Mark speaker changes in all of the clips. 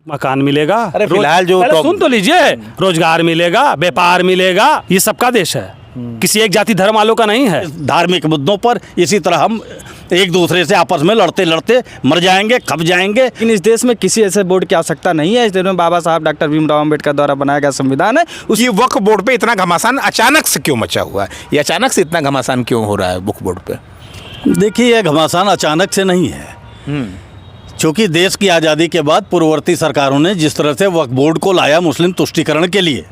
Speaker 1: मकान मिलेगा।
Speaker 2: अरे फिलहाल जो
Speaker 1: सुन तो लीजिए, रोजगार मिलेगा, व्यापार मिलेगा, ये सबका देश है, किसी एक जाति धर्म वालों का नहीं है।
Speaker 2: धार्मिक मुद्दों पर इसी तरह हम एक दूसरे से आपस में लड़ते लड़ते मर जाएंगे, खप जाएंगे।
Speaker 3: लेकिन इस देश में किसी ऐसे बोर्ड की आवश्यकता नहीं है। इस देश में बाबा साहब डॉक्टर भीमराव अम्बेडकर द्वारा बनाया गया संविधान है।
Speaker 4: ये वक्फ बोर्ड पे इतना घमासान अचानक से क्यों मचा हुआ है? ये अचानक से इतना घमासान क्यों हो रहा है वक्फ बोर्ड पे?
Speaker 2: देखिए, यह घमासान अचानक से नहीं है, क्योंकि देश की आज़ादी के बाद पूर्ववर्ती सरकारों ने जिस तरह से वक्फ बोर्ड को लाया मुस्लिम तुष्टीकरण के लिए,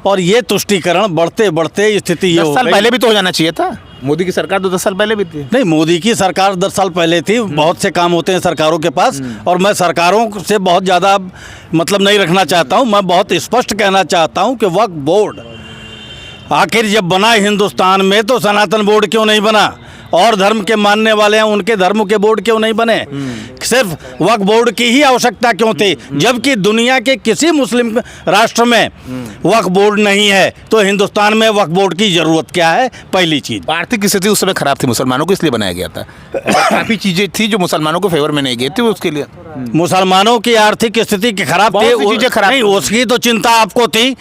Speaker 2: और ये तुष्टीकरण बढ़ते बढ़ते स्थिति ये
Speaker 4: 10 साल पहले भी तो हो जाना चाहिए था। मोदी की सरकार तो 10 साल पहले भी थी।
Speaker 2: नहीं, मोदी की सरकार 10 साल पहले थी। बहुत से काम होते हैं सरकारों के पास, और मैं सरकारों से बहुत ज़्यादा मतलब नहीं रखना चाहता हूँ। मैं बहुत स्पष्ट कहना चाहता हूँ कि वक्फ बोर्ड आखिर जब बना हिंदुस्तान में तो सनातन बोर्ड क्यों नहीं बना? और धर्म के मानने वाले हैं उनके धर्म के बोर्ड क्यों नहीं बने? सिर्फ वक्फ बोर्ड की ही आवश्यकता क्यों थी? जबकि दुनिया के किसी मुस्लिम राष्ट्र में वक्फ बोर्ड नहीं है, तो हिंदुस्तान में वक्फ बोर्ड की जरूरत क्या है? पहली चीज,
Speaker 4: आर्थिक स्थिति उस समय खराब थी मुसलमानों को, इसलिए बनाया गया था। काफ़ी चीज़ें थी जो मुसलमानों को फेवर में नहीं गई थी, उसके लिए
Speaker 2: मुसलमानों की आर्थिक स्थिति की खराब थी,
Speaker 4: चीजें खराब
Speaker 2: नहीं, उसकी तो चिंता आपको थी,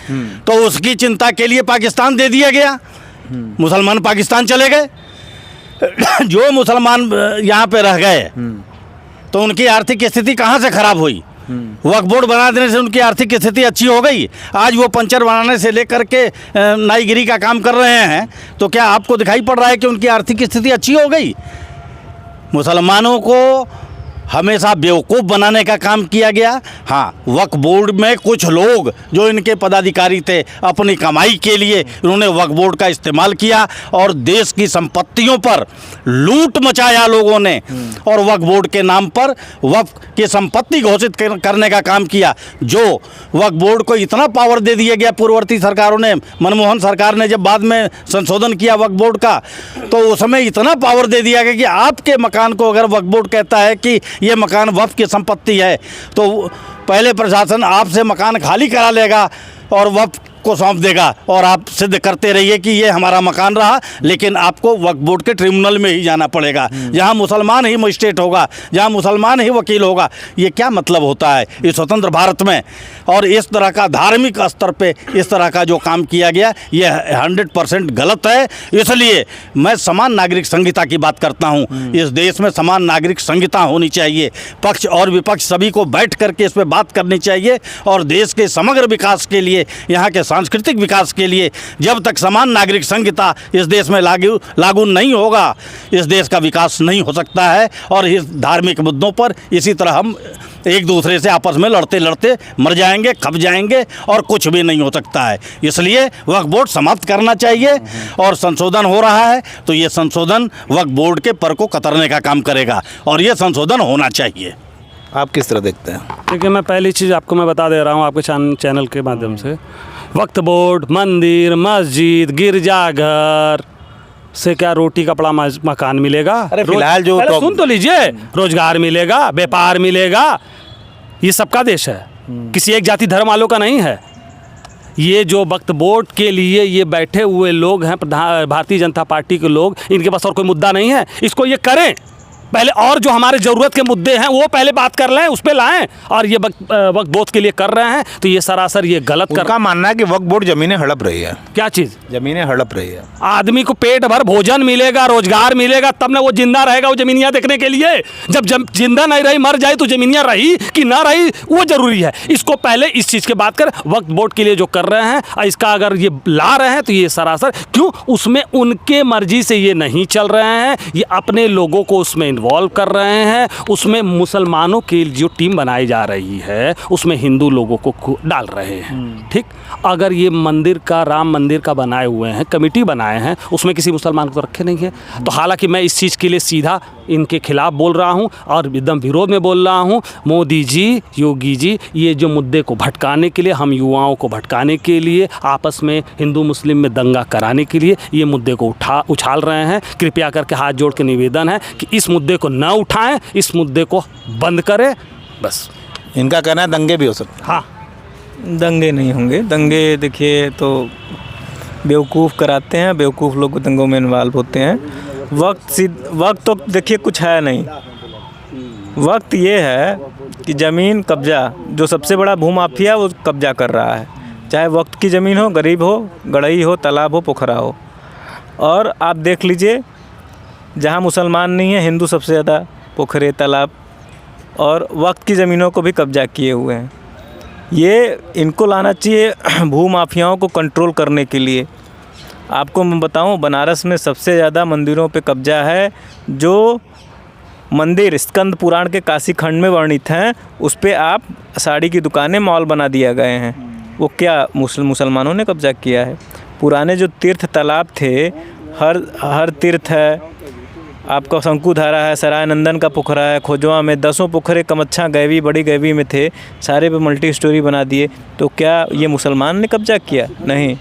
Speaker 2: तो उसकी चिंता के लिए पाकिस्तान दे दिया गया, मुसलमान पाकिस्तान चले गए। जो मुसलमान यहाँ पे रह गए तो उनकी आर्थिक स्थिति कहाँ से खराब हुई? वक्फ बोर्ड बना देने से उनकी आर्थिक स्थिति अच्छी हो गई। आज वो पंचर बनाने से लेकर के नाईगिरी का काम कर रहे हैं, तो क्या आपको दिखाई पड़ रहा है कि उनकी आर्थिक स्थिति अच्छी हो गई? मुसलमानों को हमेशा बेवकूफ़ बनाने का काम किया गया। हाँ, वक्फ बोर्ड में कुछ लोग जो इनके पदाधिकारी थे, अपनी कमाई के लिए उन्होंने वक्फ बोर्ड का इस्तेमाल किया और देश की संपत्तियों पर लूट मचाया लोगों ने, और वक्फ बोर्ड के नाम पर वक्फ की संपत्ति घोषित करने का काम किया। जो वक्फ बोर्ड को इतना पावर दे दिया गया पूर्ववर्ती सरकारों ने, मनमोहन सरकार ने जब बाद में संशोधन किया वक्फ बोर्ड का, तो उस समय इतना पावर दे दिया गया कि आपके मकान को अगर वक्फ बोर्ड कहता है कि ये मकान वक्फ की संपत्ति है, तो पहले प्रशासन आपसे मकान खाली करा लेगा और वक्फ को सौंप देगा, और आप सिद्ध करते रहिए कि ये हमारा मकान रहा, लेकिन आपको वक्फ बोर्ड के ट्रिब्यूनल में ही जाना पड़ेगा, जहां मुसलमान ही मजिस्ट्रेट होगा, जहां मुसलमान ही वकील होगा। ये क्या मतलब होता है इस स्वतंत्र भारत में? और इस तरह का धार्मिक स्तर पे इस तरह का जो काम किया गया, ये 100% गलत है। इसलिए मैं समान नागरिक संहिता की बात करता हूँ। इस देश में समान नागरिक संहिता होनी चाहिए, पक्ष और विपक्ष सभी को बैठ करके इस पर बात करनी चाहिए, और देश के समग्र विकास के लिए, यहाँ के सांस्कृतिक विकास के लिए जब तक समान नागरिक संहिता इस देश में लागू नहीं होगा, इस देश का विकास नहीं हो सकता है। और इस धार्मिक मुद्दों पर इसी तरह हम एक दूसरे से आपस में लड़ते लड़ते मर जाएंगे, खप जाएंगे, और कुछ भी नहीं हो सकता है। इसलिए वक्फ बोर्ड समाप्त करना चाहिए, और संशोधन हो रहा है तो ये संशोधन वक्फ बोर्ड के पर को कतरने का काम करेगा, और ये संशोधन होना चाहिए।
Speaker 4: आप किस तरह देखते हैं?
Speaker 1: देखिए, मैं पहली चीज़ आपको मैं बता दे रहा हूँ आपके चैनल के माध्यम से, वक्फ बोर्ड मंदिर, मस्जिद, गिरजाघर से क्या रोटी कपड़ा मकान मिलेगा?
Speaker 4: अरे फिलहाल जो
Speaker 1: सुन तो लीजिए, रोजगार मिलेगा, व्यापार मिलेगा, ये सबका देश है, किसी एक जाति धर्म वालों का नहीं है। ये जो वक्फ बोर्ड के लिए ये बैठे हुए लोग हैं, भारतीय जनता पार्टी के लोग, इनके पास और कोई मुद्दा नहीं है, इसको ये करें पहले, और जो हमारे ज़रूरत के मुद्दे हैं वो पहले बात कर लें, उस पर लाएं, और ये वक्फ बोर्ड के लिए कर रहे हैं तो ये सरासर ये गलत
Speaker 4: उनका मानना है कि वक्फ बोर्ड ज़मीनें हड़प रही है।
Speaker 1: क्या चीज़?
Speaker 4: ज़मीनें हड़प रही है।
Speaker 1: आदमी को पेट भर भोजन मिलेगा, रोजगार मिलेगा, तब ना वो जिंदा रहेगा वो ज़मीनियाँ देखने के लिए। जब जिंदा नहीं रही, मर जाए, तो ज़मीनियाँ रही कि ना रही वो ज़रूरी है। इसको पहले इस चीज़ की बात कर, वक्फ बोर्ड के लिए जो कर रहे हैं, इसका अगर ये ला रहे हैं तो ये सरासर क्यों, उसमें उनके मर्जी से ये नहीं चल रहे हैं, ये अपने लोगों को उसमें इन्वॉल्व कर रहे हैं। उसमें मुसलमानों की जो टीम बनाई जा रही है उसमें हिंदू लोगों को डाल रहे हैं। ठीक, अगर ये मंदिर का, राम मंदिर का बनाए हुए हैं, कमेटी बनाए हैं, उसमें किसी मुसलमान को तो रखे नहीं है। तो हालांकि मैं इस चीज़ के लिए सीधा इनके खिलाफ बोल रहा हूं और एकदम विरोध में बोल रहा हूं। मोदी जी, योगी जी, ये जो मुद्दे को भटकाने के लिए, हम युवाओं को भटकाने के लिए, आपस में हिंदू मुस्लिम में दंगा कराने के लिए ये मुद्दे को उछाल रहे हैं। कृपया करके हाथ जोड़ के निवेदन है कि इस मुद्दे को न उठाएं, इस मुद्दे को बंद करें, बस।
Speaker 4: इनका कहना है दंगे भी हो सकते हैं।
Speaker 1: हाँ,
Speaker 3: दंगे नहीं होंगे। दंगे देखिए तो बेवकूफ़ कराते हैं, बेवकूफ़ लोग दंगों में इन्वॉल्व होते हैं। वक्त तो देखिए कुछ है नहीं। वक्त ये है कि ज़मीन कब्जा, जो सबसे बड़ा भूमाफिया वो कब्जा कर रहा है, चाहे वक्त की ज़मीन हो, गरीब हो, गढ़ई हो, तालाब हो, पोखरा हो। और आप देख लीजिए जहाँ मुसलमान नहीं है, हिंदू सबसे ज़्यादा पोखरे, तालाब और वक्त की ज़मीनों को भी कब्जा किए हुए हैं। ये इनको लाना चाहिए भूमाफियाओं को कंट्रोल करने के लिए। आपको मैं बताऊं, बनारस में सबसे ज़्यादा मंदिरों पे कब्जा है। जो मंदिर स्कंद पुराण के काशी खंड में वर्णित हैं, उस पे आप साड़ी की दुकानें, मॉल बना दिया गए हैं। वो क्या मुसलमानों ने कब्जा किया है। पुराने जो तीर्थ तालाब थे, हर तीर्थ है, आपका शंकुधारा है, सराय नंदन का पोखरा है, खोजवा में 10 पोखरे कमच्छा गैवी, बड़ी गैवी में थे, सारे पे मल्टी स्टोरी बना दिए। तो क्या ये मुसलमान ने कब्जा किया? नहीं।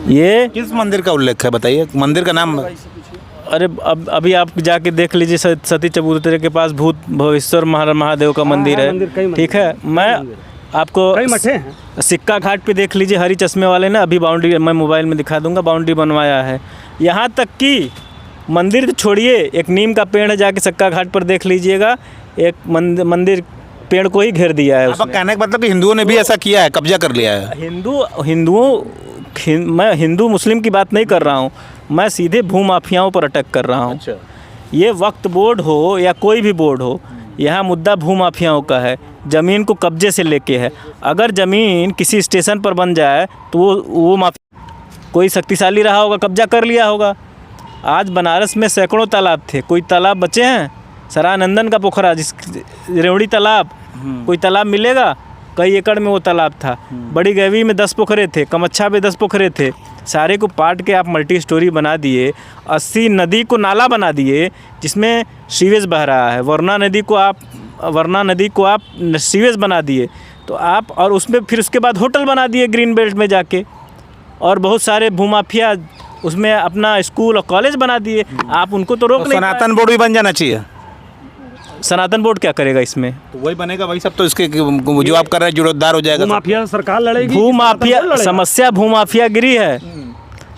Speaker 3: ये
Speaker 4: किस मंदिर का उल्लेख है बताइए, मंदिर का नाम?
Speaker 3: अरे अभी आप जाके देख लीजिए, सती चबूतरे के पास भूत भवेश्वर महादेव का मंदिर है, ठीक है। मैं आपको सिक्का घाट पे देख लीजिए, हरी चश्मे वाले ने अभी बाउंड्री, मैं मोबाइल में दिखा दूंगा, बाउंड्री बनवाया है। यहाँ तक कि मंदिर तो छोड़िए, एक नीम का पेड़ है, जाके सिक्का घाट पर देख लीजिएगा, एक मंदिर पेड़ को ही घेर दिया है।
Speaker 4: आपका कहने का मतलब कि हिंदुओं ने भी ऐसा किया है, कब्जा कर लिया है?
Speaker 3: मैं हिंदू मुस्लिम की बात नहीं कर रहा हूँ, मैं सीधे भूमाफियाओं पर अटैक कर रहा हूँ।
Speaker 4: अच्छा।
Speaker 3: ये वक्त बोर्ड हो या कोई भी बोर्ड हो, यहाँ मुद्दा भूमाफियाओं का है, ज़मीन को कब्जे से लेके है। अगर ज़मीन किसी स्टेशन पर बन जाए तो वो माफिया कोई शक्तिशाली रहा होगा, कब्जा कर लिया होगा। आज बनारस में सैकड़ों तालाब थे, कोई तालाब बचे हैं? सरानंदन का पोखरा, जिस रेवड़ी तालाब, कोई तालाब मिलेगा? कई एकड़ में वो तालाब था। बड़ी गैवी में 10 पोखरे थे, कमच्छा में 10 पोखरे थे, सारे को पाट के आप मल्टी स्टोरी बना दिए। 80 नदी को नाला बना दिए जिसमें सीवेज बह रहा है। वरना नदी को आप सीवेज बना दिए तो आप, और उसमें फिर उसके बाद होटल बना दिए ग्रीन बेल्ट में जाके, और बहुत सारे भूमाफिया उसमें अपना स्कूल और कॉलेज बना दिए। आप उनको तो रोक नहीं।
Speaker 4: सनातन बोर्ड भी बन जाना चाहिए।
Speaker 3: सनातन बोर्ड क्या करेगा इसमें?
Speaker 4: तो वही बनेगा, वही सब तो इसके जो आप कर रहे हैं जुड़ोदार हो जाएगा।
Speaker 1: माफिया सरकार लड़ेगी,
Speaker 3: भूमाफिया समस्या भूमाफियागिरी है।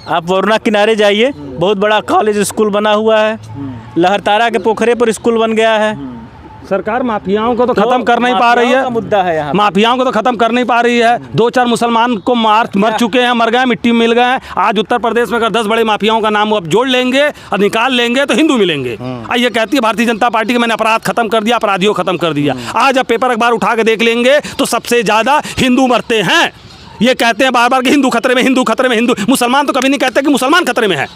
Speaker 3: आप वरुणा किनारे जाइए, बहुत बड़ा कॉलेज स्कूल बना हुआ है, लहरतारा के पोखरे पर स्कूल बन गया है।
Speaker 1: सरकार माफियाओं को तो खत्म कर नहीं पा रही है।
Speaker 3: मुद्दा है यहाँ,
Speaker 1: माफियाओं को तो खत्म कर नहीं पा रही है। 2-4 मुसलमान को मर चुके हैं, मर गए, मिट्टी में मिल गए हैं। आज उत्तर प्रदेश में अगर 10 बड़े माफियाओं का नाम अब जोड़ लेंगे और निकाल लेंगे तो हिंदू मिलेंगे। ये कहती है भारतीय जनता पार्टी कि मैंने अपराध खत्म कर दिया, अपराधियों खत्म कर दिया। आज अब पेपर अखबार उठा के देख लेंगे तो सबसे ज्यादा हिंदू मरते हैं। ये कहते हैं बार बार कि हिंदू खतरे में, हिंदू खतरे में, हिंदू। मुसलमान तो कभी नहीं कहते कि मुसलमान खतरे में है,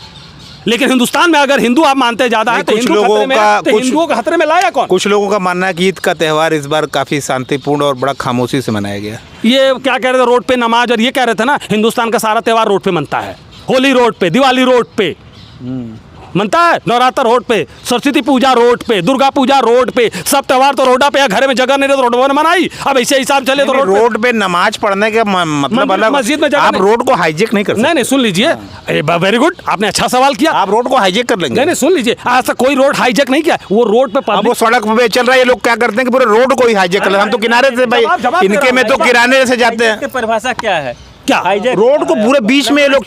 Speaker 1: लेकिन हिंदुस्तान में अगर हिंदू आप मानते ज्यादा है तो हिंदुओं का खतरे में लाया कौन?
Speaker 4: कुछ लोगों का मानना है कि ईद का त्यौहार इस बार काफी शांतिपूर्ण और बड़ा खामोशी से मनाया गया।
Speaker 1: ये क्या कह रहे थे, रोड पे नमाज, और ये कह रहे थे ना हिंदुस्तान का सारा त्यौहार रोड पे मनता है। होली रोड पे, दिवाली रोड पे मनता है, नवरात्र रोड पे, सरस्वती पूजा रोड पे, दुर्गा पूजा रोड पे, सब त्यौहार तो रोडा पे। घर में जगह नहीं रहे तो रोड पर मनाई। अब ऐसे हिसाब चले तो
Speaker 4: रोड पे नमाज पढ़ने का मतलब अलग,
Speaker 1: मस्जिद में
Speaker 4: आप रोड को हाईजेक नहीं कर सकते।
Speaker 1: नहीं, सुन लीजिए, वेरी गुड, आपने अच्छा सवाल किया।
Speaker 4: आप रोड को हाईजेक कर लेंगे?
Speaker 1: नहीं, सुन लीजिए, आज तक कोई रोड हाईजेक नहीं किया। वो रोड पे
Speaker 4: अब वो सड़क पे चल रहा है, ये लोग क्या करते हैं कि पूरे रोड को ही हाईजेक कर लेते हैं। हम तो किनारे से, भाई इनके में तो किराने से जाते हैं।
Speaker 3: परिभाषा क्या है?
Speaker 1: क्या
Speaker 3: हाईजेक?
Speaker 4: रोड को पूरे बीच में ये लोग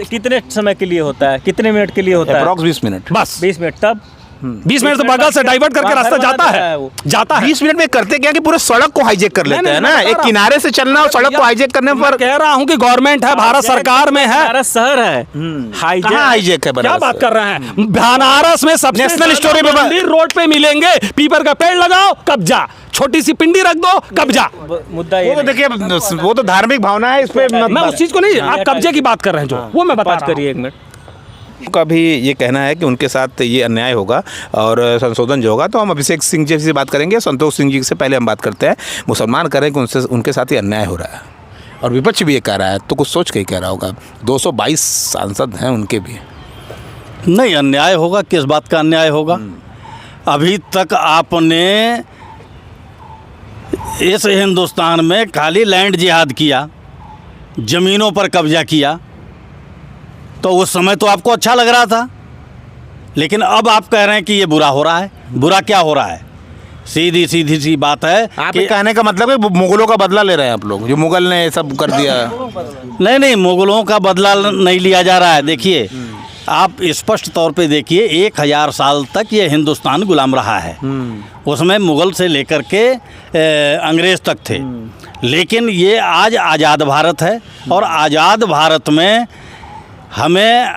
Speaker 3: कितने समय के लिए होता है, कितने मिनट के लिए होता है?
Speaker 4: Approx 20 minute.
Speaker 1: बस
Speaker 3: 20 मिनट। तब
Speaker 1: 20 मिनट तो बगल से डाइवर्ट करके रास्ता जाता है।
Speaker 4: 20 मिनट में करते क्या कि पूरे सड़क को हाईजेक कर लेते हैं ना। एक किनारे से चलना और सड़क को हाईजेक करने पर
Speaker 1: कह रहा हूँ कि गवर्नमेंट है, भारत सरकार में है,
Speaker 3: बनारस शहर है।
Speaker 4: हाईजेक है?
Speaker 1: क्या बात कर रहे हैं? बनारस में सब
Speaker 4: नेशनल स्टोरी में
Speaker 1: मंदिर रोड पे मिलेंगे। पीपर का पेड़ लगाओ, कब्जा। छोटी सी पिंडी रख दो, कब्जा।
Speaker 3: मुद्दा
Speaker 4: वो तो देखिए, वो तो धार्मिक भावना है, इस पे
Speaker 1: मैं उस चीज को नहीं, आप कब्जे की बात कर रहे हैं जो, वो मैं बता
Speaker 3: करिए। 1 मिनट
Speaker 4: का भी ये कहना है कि उनके साथ ये अन्याय होगा और संशोधन जो होगा। तो हम अभिषेक सिंह जी से बात करेंगे, संतोष सिंह जी से पहले हम बात करते हैं। मुसलमान कह रहे हैं कि उनके साथ ये अन्याय हो रहा है और विपक्ष भी ये कह रहा है, तो कुछ सोच के ही कह रहा होगा। 222 सांसद हैं उनके भी।
Speaker 2: नहीं, अन्याय होगा, किस बात का अन्याय होगा? अभी तक आपने इस हिंदुस्तान में खाली लैंड जिहाद किया, ज़मीनों पर कब्जा किया, तो उस समय तो आपको अच्छा लग रहा था। लेकिन अब आप कह रहे हैं कि ये बुरा हो रहा है। बुरा क्या हो रहा है? सीधी सी बात है।
Speaker 4: आपके कहने का मतलब है मुगलों का बदला ले रहे हैं आप लोग, जो मुगल ने सब कर दिया।
Speaker 2: नहीं, मुगलों का बदला नहीं लिया जा रहा है। देखिए, आप स्पष्ट तौर पे देखिए 1000 साल तक ये हिंदुस्तान गुलाम रहा है। उसमें मुग़ल से लेकर के अंग्रेज़ तक थे। लेकिन ये आज आज़ाद भारत है और आज़ाद भारत में हमें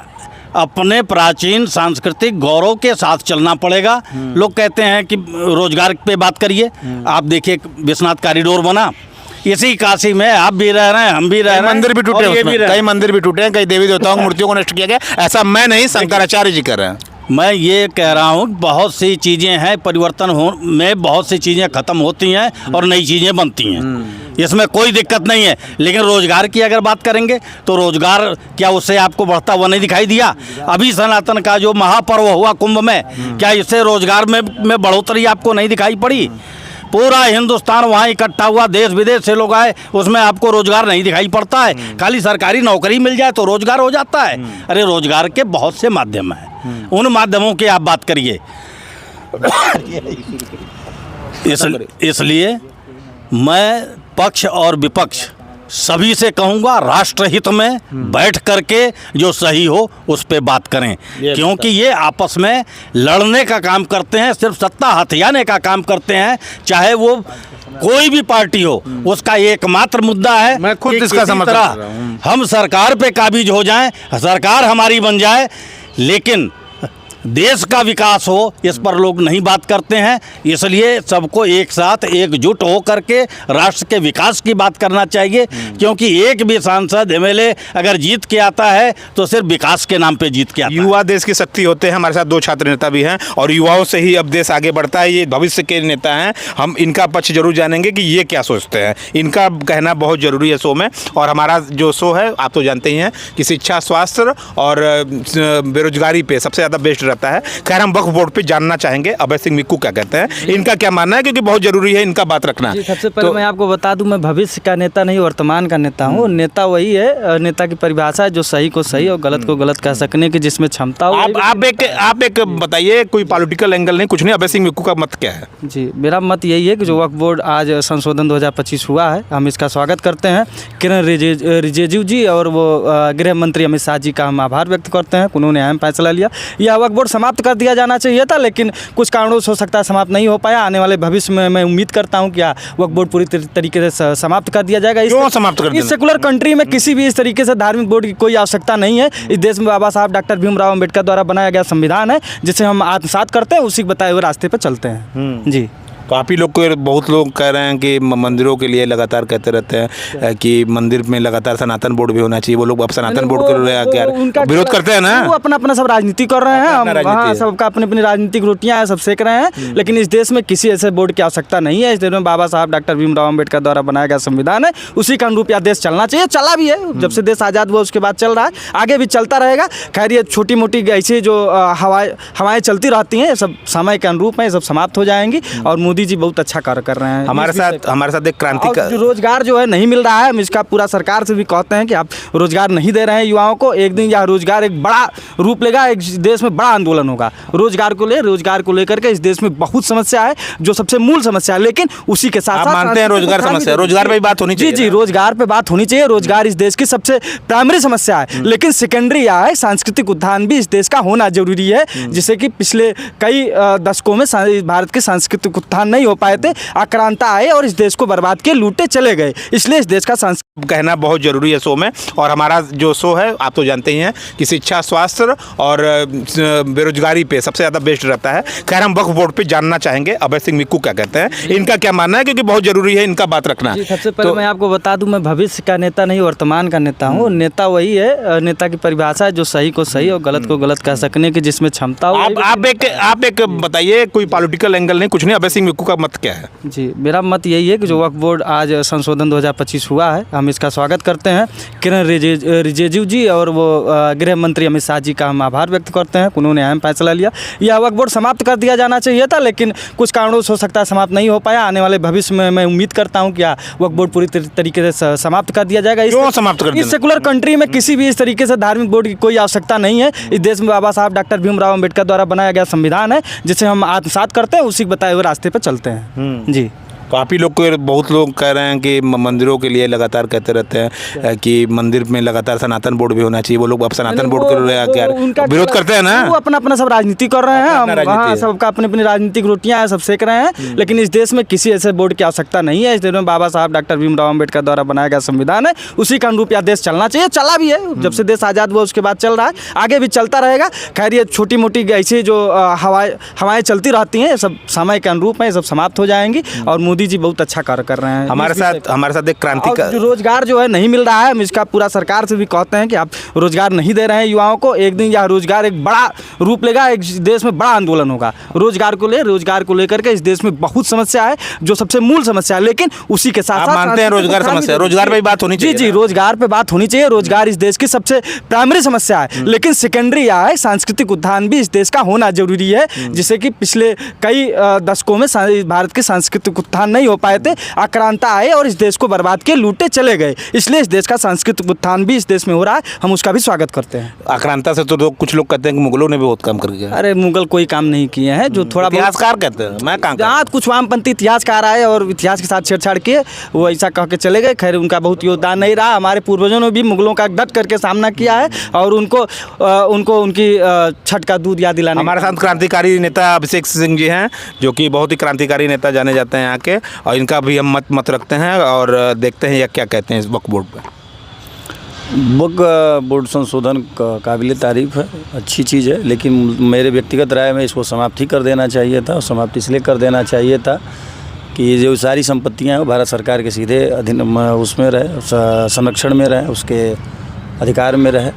Speaker 2: अपने प्राचीन सांस्कृतिक गौरव के साथ चलना पड़ेगा। लोग कहते हैं कि रोजगार पे बात करिए। आप देखिए विश्वनाथ कॉरिडोर बना, इसी काशी में आप भी रह रहे हैं, हम भी रह रहे हैं,
Speaker 4: मंदिर भी टूटे
Speaker 2: और ये
Speaker 4: उसमें,
Speaker 2: भी रह रहे
Speaker 4: कई
Speaker 2: हैं।
Speaker 4: मंदिर भी टूटे हैं, कई देवी देवताओं की मूर्तियों को नष्ट किया गया। ऐसा मैं नहीं, शंकराचार्य जी कर रहे हैं।
Speaker 2: मैं ये कह रहा हूँ बहुत सी चीज़ें हैं, परिवर्तन हो में बहुत सी चीज़ें ख़त्म होती हैं और नई चीज़ें बनती हैं, इसमें कोई दिक्कत नहीं है। लेकिन रोज़गार की अगर बात करेंगे तो रोज़गार क्या उससे आपको बढ़ता हुआ नहीं दिखाई दिया? अभी सनातन का जो महापर्व हुआ कुंभ में, क्या इससे रोज़गार में बढ़ोतरी आपको नहीं दिखाई पड़ी? पूरा हिंदुस्तान वहाँ इकट्ठा हुआ, देश विदेश से लोग आए, उसमें आपको रोजगार नहीं दिखाई पड़ता है। खाली सरकारी नौकरी मिल जाए तो रोजगार हो जाता है। अरे रोजगार के बहुत से माध्यम हैं, उन माध्यमों की आप बात करिए। इसलिए मैं पक्ष और विपक्ष सभी से कहूँगा, राष्ट्रहित में बैठ करके जो सही हो उस पे बात करें, क्योंकि ये आपस में लड़ने का काम करते हैं, सिर्फ सत्ता हथियाने का काम करते हैं। चाहे वो कोई भी पार्टी हो, उसका एकमात्र मुद्दा है
Speaker 4: मैं खुद
Speaker 2: कि
Speaker 4: इसका
Speaker 2: किसी
Speaker 4: समर्थन
Speaker 2: तरह
Speaker 4: कर रहा हूं।
Speaker 2: हम सरकार पे काबिज हो जाएं, सरकार हमारी बन जाए, लेकिन देश का विकास हो इस पर लोग नहीं बात करते हैं। इसलिए सबको एक साथ एकजुट हो करके राष्ट्र के विकास की बात करना चाहिए, क्योंकि एक भी सांसद एमएलए अगर जीत के आता है तो सिर्फ विकास के नाम पे जीत के आता है।
Speaker 4: युवा देश की शक्ति होते हैं। हमारे साथ 2 छात्र नेता भी हैं और युवाओं से ही अब देश आगे बढ़ता है। ये भविष्य के नेता हैं, हम इनका पक्ष जरूर जानेंगे कि ये क्या सोचते हैं। इनका कहना बहुत ज़रूरी है शो में। और हमारा जो शो है आप तो जानते ही हैं कि शिक्षा, स्वास्थ्य और बेरोजगारी पे सबसे ज़्यादा बेस्ट रहता है। खैर हम वक्फ बोर्ड पे जानना चाहेंगे अभय सिंह मिक्कू क्या कहते हैं, इनका क्या मानना है, क्योंकि बहुत जरूरी है इनका बात रखना।
Speaker 5: जी, सबसे पहले मैं आपको बता दूं, मैं भविष्य का नेता नहीं वर्तमान का नेता हूं। नेता वही है, नेता की परिभाषा है जो सही को सही और गलत को गलत कह सकने की जिसमें क्षमता हो।
Speaker 4: आप एक बताइए, कोई पॉलिटिकल एंगल नहीं, कुछ नहीं, अभय सिंह मिक्कू का मत क्या है?
Speaker 5: जी, मेरा मत यही है कि जो वक्फ बोर्ड आज संशोधन 2025 हुआ है, हम इसका स्वागत करते हैं। किरण रिजिजू जी और वो गृह मंत्री अमित शाह जी का हम आभार व्यक्त करते हैं, उन्होंने अहम फैसला लिया। यह वक्फ बोर्ड समाप्त कर दिया जाना चाहिए था, लेकिन कुछ कारणों से हो सकता है समाप्त नहीं हो पाया। आने वाले भविष्य में मैं उम्मीद करता हूं कि वक्फ बोर्ड पूरी तरीके से समाप्त कर दिया जाएगा।
Speaker 4: क्यों समाप्त कर देना?
Speaker 5: इस सेकुलर कंट्री में किसी भी इस तरीके से धार्मिक बोर्ड की कोई आवश्यकता नहीं है। इस देश में बाबा साहब डॉक्टर भीमराव अम्बेडकर द्वारा बनाया गया संविधान है, जिसे हम आत्मसात करते हैं, उसी के बताए हुए रास्ते पर चलते हैं। जी,
Speaker 4: तो आप ही लोग को, बहुत लोग कह रहे हैं कि मंदिरों के लिए लगातार कहते रहते हैं कि मंदिर में लगातार सनातन बोर्ड भी होना चाहिए। वो लोग अब सनातन बोर्ड के विरोध करते हैं ना,
Speaker 5: वो अपना अपना सब राजनीति कर रहे हैं। हाँ, सबका अपनी अपनी राजनीतिक रोटियां हैं, सब सेक रहे हैं। लेकिन इस देश में किसी ऐसे बोर्ड की आवश्यकता नहीं है। इस देश में बाबा साहब डॉक्टर भीमराव अम्बेडकर द्वारा बनाया गया संविधान है, उसी के अनुरूप यह देश चलना चाहिए। चला भी है, जब से देश आज़ाद हुआ उसके बाद चल रहा है, आगे भी चलता रहेगा। खैर ये छोटी मोटी ऐसी जो हवाएं चलती रहती हैं, सब समय के अनुरूप में सब समाप्त हो जाएंगी। और मोदी जी बहुत अच्छा कार्य कर रहे हैं।
Speaker 4: हमारे साथ एक क्रांति का
Speaker 5: रोजगार जो है नहीं मिल रहा है, हम इसका पूरा सरकार से भी कहते हैं कि आप रोजगार नहीं दे रहे हैं युवाओं को। एक दिन यह रोजगार एक बड़ा रूप लेगा, एक देश में बड़ा आंदोलन होगा रोजगार को लेकर के। इस देश में बहुत समस्या है, जो सबसे मूल समस्या है, लेकिन उसी के साथ
Speaker 4: आप मानते हैं रोजगार समस्या, रोजगार पे बात होनी चाहिए।
Speaker 5: जी, रोजगार पे बात होनी चाहिए। रोजगार इस देश की सबसे प्राइमरी समस्या है, लेकिन सेकेंडरी यह है सांस्कृतिक उत्थान भी इस देश का होना जरूरी है, जिससे कि पिछले कई दशकों में भारत के सांस्कृतिक उत्थान नहीं हो पाए थे। आक्रांता आए और इस देश को बर्बाद के लूटे चले गए, इसलिए इस देश का
Speaker 4: कहना बहुत जरूरी है शो में। और हमारा जो शो है आप तो जानते ही हैं कि शिक्षा, स्वास्थ्य और बेरोजगारी पे सबसे ज़्यादा बेस्ट रहता है। खैर हम वक्फ बोर्ड पे जानना चाहेंगे अभय सिंह मिक्कू क्या कहते हैं, इनका क्या मानना है, क्योंकि बहुत जरूरी है इनका बात रखना।
Speaker 5: जी, सबसे पहले मैं आपको बता दूं, मैं भविष्य का नेता नहीं वर्तमान का नेता हूं। नेता वही है, नेता की परिभाषा है जो सही को सही और गलत को गलत कह सकने की जिसमें क्षमता हो।
Speaker 4: आप एक बताइए, कोई पॉलिटिकल एंगल नहीं, कुछ नहीं, अभय सिंह मिक्कू का मत क्या है?
Speaker 5: जी, मेरा मत यही है कि जो वक्फ बोर्ड आज संशोधन 2025 हुआ है, हम इसका स्वागत करते हैं। किरण रिजिजू जी और वो गृह मंत्री अमित शाह जी का हम आभार व्यक्त करते हैं, उन्होंने अहम फैसला लिया। यह वक्फ बोर्ड समाप्त कर दिया जाना चाहिए था, लेकिन कुछ कारणों से हो सकता है समाप्त नहीं हो पाया। आने वाले भविष्य में मैं उम्मीद करता हूँ कि वक्फ बोर्ड पूरी तरीके से समाप्त कर दिया जाएगा।
Speaker 4: क्यों समाप्त कर देना?
Speaker 5: इस सेकुलर कंट्री में किसी भी इस तरीके से धार्मिक बोर्ड की कोई आवश्यकता नहीं है। इस देश में बाबा साहब डॉक्टर भीमराव अम्बेडकर द्वारा बनाया गया संविधान है, जिसे हम आत्मसात करते हैं, उसी के बताए हुए रास्ते पर चलते हैं। जी,
Speaker 4: तो आप ही लोग को बहुत लोग कह रहे हैं कि मंदिरों के लिए लगातार कहते रहते हैं कि मंदिर में लगातार सनातन बोर्ड भी होना चाहिए। वो लोग अब सनातन बोर्ड के विरोध करते हैं ना।
Speaker 5: वो अपना अपना सब राजनीति कर रहे हैं, हाँ, सबका अपनी अपनी राजनीतिक रोटियां हैं, सब सेक रहे हैं। लेकिन इस देश में किसी ऐसे बोर्ड की आवश्यकता नहीं है। इस देश में बाबा साहब डॉक्टर भीमराव अम्बेडकर द्वारा बनाया गया संविधान है, उसी का अनुरूप यह देश चलना चाहिए। चला भी है, जब से देश आज़ाद हुआ उसके बाद चल रहा है, आगे भी चलता रहेगा। खैर ये छोटी मोटी ऐसी जो हवाएं चलती रहती हैं, सब समय के अनुरूप में सब समाप्त हो जाएंगी। और मोदी जी बहुत अच्छा कार्य कर रहे हैं
Speaker 4: हमारे साथ एक क्रांति का
Speaker 5: रोजगार जो है नहीं मिल रहा है। हम इसका पूरा सरकार से भी कहते हैं कि आप रोजगार नहीं दे रहे हैं युवाओं को। एक दिन यह रोजगार एक बड़ा रूप लेगा, एक देश में बड़ा आंदोलन होगा रोजगार को लेकर के। इस देश में बहुत समस्या है, जो सबसे मूल समस्या है, लेकिन उसी के साथ
Speaker 4: आप मानते हैं रोजगार समस्या, रोजगार पे बात होनी चाहिए।
Speaker 5: जी, रोजगार पे बात होनी चाहिए। रोजगार इस देश की सबसे प्राइमरी समस्या है, लेकिन सेकेंडरी यह है सांस्कृतिक उत्थान भी इस देश का होना जरूरी है। जिससे कि पिछले कई दशकों में भारत के सांस्कृतिक उत्थान नहीं हो पाए थे, आक्रांता आए और इस देश को बर्बाद के लूटे चले गए। इसलिए इस देश का सांस्कृतिक उत्थान भी इस देश में हो रहा है, हम उसका भी स्वागत करते हैं।
Speaker 4: आक्रांता से तो कुछ लोग कहते हैं कि मुगलों ने भी बहुत काम कर दिया।
Speaker 5: अरे मुगल कोई काम नहीं किए हैं, जो थोड़ा
Speaker 4: इतिहासकार कहते हैं, मैं कहाँ
Speaker 5: कुछ वामपंथी इतिहासकार आए और इतिहास के साथ छेड़छाड़ किए, वो ऐसा कह के चले गए। खैर उनका बहुत योगदान नहीं रहा। हमारे पूर्वजों ने भी मुगलों का डट करके सामना किया है और उनको उनकी छठ का दूध याद दिलाने।
Speaker 4: हमारे साथ क्रांतिकारी नेता अभिषेक सिंह जी हैं, जो कि बहुत ही क्रांतिकारी नेता जाने जाते हैं यहाँ के, और इनका भी हम मत रखते हैं और देखते हैं यह क्या कहते हैं इस वक्फ बोर्ड पर।
Speaker 6: वक्फ बोर्ड संशोधन काबिल तारीफ है, अच्छी चीज़ है, लेकिन मेरे व्यक्तिगत राय में इसको समाप्त ही कर देना चाहिए था। समाप्त इसलिए कर देना चाहिए था कि जो सारी संपत्तियां हैं भारत सरकार के सीधे अधीन उसमें रहे, संरक्षण में रहे, उसके अधिकार में रहे।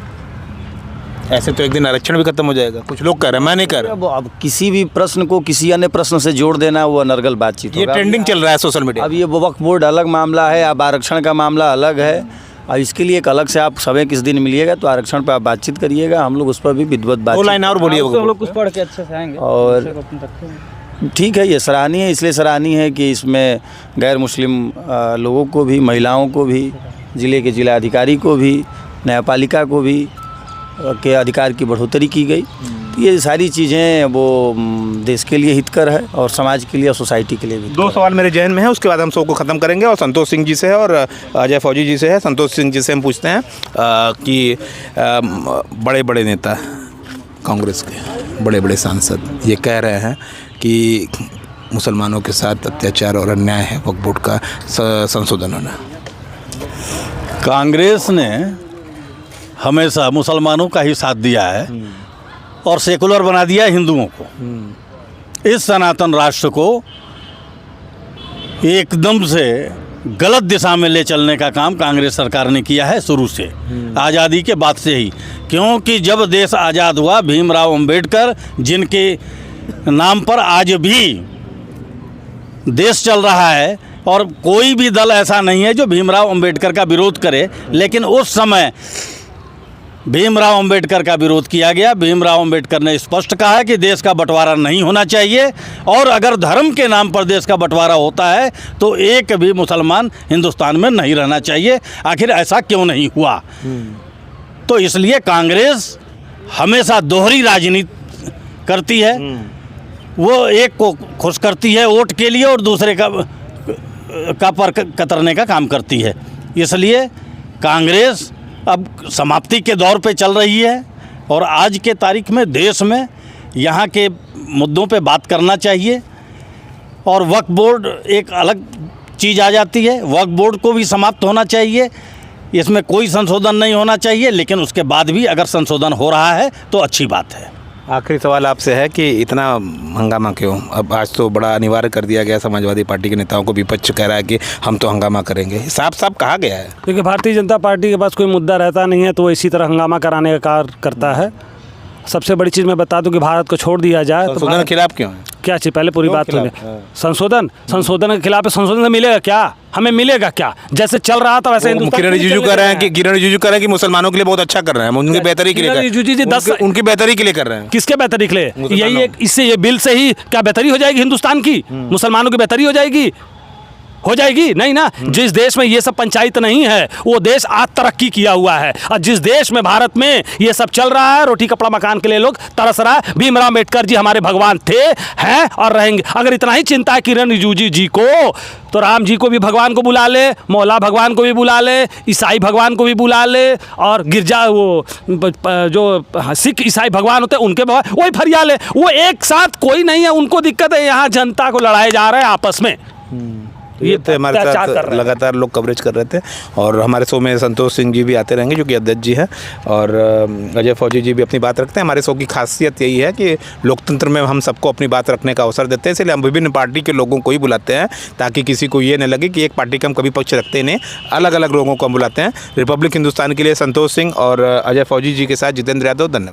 Speaker 4: ऐसे तो एक दिन आरक्षण भी खत्म हो जाएगा, कुछ लोग कह रहे हैं, मैं नहीं कह रहा।
Speaker 6: अब किसी भी प्रश्न को किसी अन्य प्रश्न से जोड़ देना वो अनर्गल बातचीत
Speaker 4: ये ट्रेंडिंग चल रहा है सोशल मीडिया।
Speaker 6: अब ये वक्फ बोर्ड अलग मामला है, अब आरक्षण का मामला अलग है, और इसके लिए एक अलग से आप सभी किस दिन मिलिएगा तो आरक्षण पर आप बातचीत करिएगा, हम लोग उस पर भी विधिवत बात।
Speaker 4: दो लाइन और बोलिए,
Speaker 5: हम लोग कुछ पढ़ के अच्छे से आएंगे।
Speaker 6: और ठीक है, ये सराहनीय है, इसलिए सराहनीय है कि इसमें गैर मुस्लिम लोगों को भी, महिलाओं को भी, ज़िले के जिला अधिकारी को भी, न्यायपालिका को भी के अधिकार की बढ़ोतरी की गई। तो ये सारी चीज़ें वो देश के लिए हितकर है और समाज के लिए और सोसाइटी के लिए भी।
Speaker 4: दो सवाल मेरे जहन में है, उसके बाद हम शो को ख़त्म करेंगे और संतोष सिंह जी से है और अजय फौजी जी से है। संतोष सिंह जी से हम पूछते हैं कि बड़े बड़े नेता कांग्रेस के, बड़े बड़े सांसद ये कह रहे हैं कि मुसलमानों के साथ अत्याचार और अन्याय है वक्फ बोर्ड का संशोधन होना।
Speaker 6: कांग्रेस ने हमेशा मुसलमानों का ही साथ दिया है और सेकुलर बना दिया है हिंदुओं को। इस सनातन राष्ट्र को एकदम से गलत दिशा में ले चलने का काम कांग्रेस सरकार ने किया है शुरू से, आज़ादी के बाद से ही। क्योंकि जब देश आज़ाद हुआ, भीमराव अंबेडकर जिनके नाम पर आज भी देश चल रहा है, और कोई भी दल ऐसा नहीं है जो भीमराव अंबेडकर का विरोध करे, लेकिन उस समय भीमराव अंबेडकर का विरोध किया गया। भीमराव अंबेडकर ने स्पष्ट कहा है कि देश का बंटवारा नहीं होना चाहिए, और अगर धर्म के नाम पर देश का बंटवारा होता है तो एक भी मुसलमान हिंदुस्तान में नहीं रहना चाहिए। आखिर ऐसा क्यों नहीं हुआ? तो इसलिए कांग्रेस हमेशा दोहरी राजनीति करती है। वो एक को खुश करती है वोट के लिए और दूसरे का पर कतरने का काम करती है। इसलिए कांग्रेस अब समाप्ति के दौर पे चल रही है, और आज के तारीख में देश में यहाँ के मुद्दों पे बात करना चाहिए। और वक्फ बोर्ड एक अलग चीज़ आ जाती है, वक्फ बोर्ड को भी समाप्त होना चाहिए, इसमें कोई संशोधन नहीं होना चाहिए, लेकिन उसके बाद भी अगर संशोधन हो रहा है तो अच्छी बात है।
Speaker 4: आखिरी सवाल आपसे है कि इतना हंगामा क्यों? अब आज तो बड़ा अनिवार्य कर दिया गया, समाजवादी पार्टी के नेताओं को विपक्ष कह रहा है कि हम तो हंगामा करेंगे, साफ साफ कहा गया है।
Speaker 1: क्योंकि भारतीय जनता पार्टी के पास कोई मुद्दा रहता नहीं है तो वो इसी तरह हंगामा कराने का कार्य करता है। सबसे बड़ी चीज़ मैं बता दूं कि भारत को छोड़ दिया जाए तो
Speaker 4: संशोधन के खिलाफ क्यों है?
Speaker 1: क्या चीज़, पहले पूरी बात सुनिए। संशोधन के खिलाफ है, संशोधन से मिलेगा क्या? हमें मिलेगा क्या? जैसे चल रहा था वैसे
Speaker 4: किरण रिजिजू कह रहे हैं कि मुसलमानों के लिए बहुत अच्छा कर रहे हैं, उनकी बेहतरी के लिए, उनकी बेहतरी के लिए कर रहे हैं।
Speaker 1: किसके बेहतरी के लिए? यही इससे ये बिल से ही क्या बेहतरी हो जाएगी हिंदुस्तान की? मुसलमानों की बेहतरी हो जाएगी? हो जाएगी नहीं ना। जिस देश में ये सब पंचायत नहीं है वो देश आज तरक्की किया हुआ है, और जिस देश में भारत में ये सब चल रहा है, रोटी कपड़ा मकान के लिए लोग तरस रहा है। भीमराव अम्बेडकर जी हमारे भगवान थे, हैं और रहेंगे। अगर इतना ही चिंता है किरण रिजिजू जी को, तो राम जी को भी भगवान को बुला ले, मौला भगवान को भी बुला ले, ईसाई भगवान को भी बुला ले, और गिरजा वो जो सिख ईसाई भगवान होते हैं उनके भगवान वही फरिया ले। वो एक साथ कोई नहीं है, उनको दिक्कत है यहाँ जनता को लड़ाए जा रहे हैं आपस में।
Speaker 4: ये तो हमारे साथ लगातार लोग कवरेज कर रहे थे, और हमारे शो में संतोष सिंह जी भी आते रहेंगे जो कि अध्यक्ष जी हैं, और अजय फौजी जी भी अपनी बात रखते हैं। हमारे शो की खासियत यही है कि लोकतंत्र में हम सबको अपनी बात रखने का अवसर देते हैं, इसलिए हम विभिन्न पार्टी के लोगों को ही बुलाते हैं, ताकि किसी को ये न लगे कि एक पार्टी का हम कभी पक्ष रखते ही नहीं, अलग अलग लोगों को हम बुलाते हैं। रिपब्लिक हिंदुस्तान के लिए संतोष सिंह और अजय फौजी जी के साथ जितेंद्र यादव, धन्यवाद।